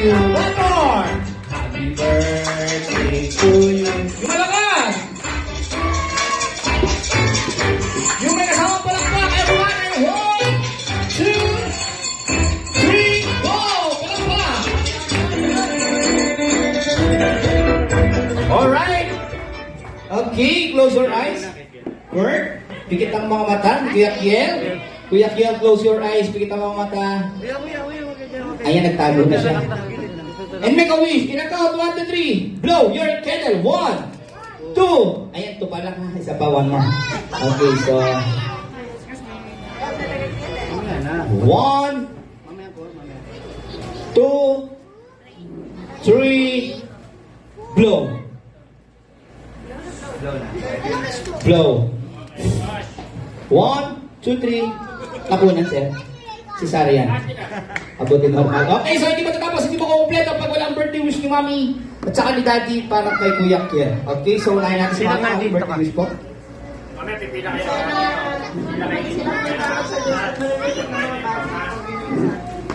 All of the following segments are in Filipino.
you. One more. Happy birthday to you. Yung malakas. Yung may kasama palakpak. Everybody, 1, 2, 3, go! Palakpak! Alright. Okay, close your eyes. Work. Pikit ang mga mata. Kuya Kiel. Kuya Kiel, close your eyes. Pikit ang mga mata. Ayan, nagtago na siya. And make a wish. In a count, 1, 2, 3. Blow your candle. 1, 2. Ayan, ito pala ha. Isa pa, one more. Okay, so 1, 2, 3. Blow. Blow. 1, 2, 3. Tapunan, sir. Si Sarah yan. Abutin normal. Okay, so hindi matatapos, hindi mo kumpleto pag walang birthday wish ni Mami at saka ni Daddy para kay Kuya Kiel. Okay, so unahin natin si Mami ang birthday wish po. Mami, pipila kayo.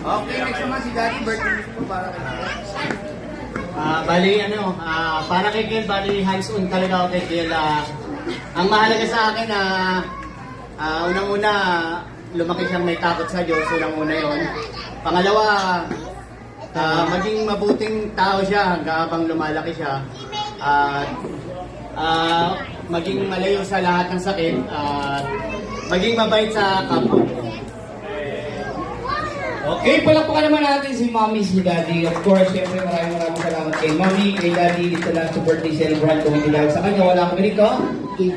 Okay, next naman si Daddy, birthday wish po para kay Kuya. Para kay Kiel, bali hands-on talaga ako kay Kiel. Ang mahalaga sa akin unang-una, lumaki siyang may takot sa Diyos, unang-una yun. Pangalawa, maging mabuting tao siya hanggang habang lumalaki siya. Maging malayo sa lahat ng sakit, maging mabait sa kapwa. Okay, palakpakan naman natin si Mommy, si Daddy. Of course, siyempre maraming salamat kay Mommy, kay Daddy, dito lang sa birthday celebrant. Kung hindi dahil sa kanya, wala kami rito. Okay.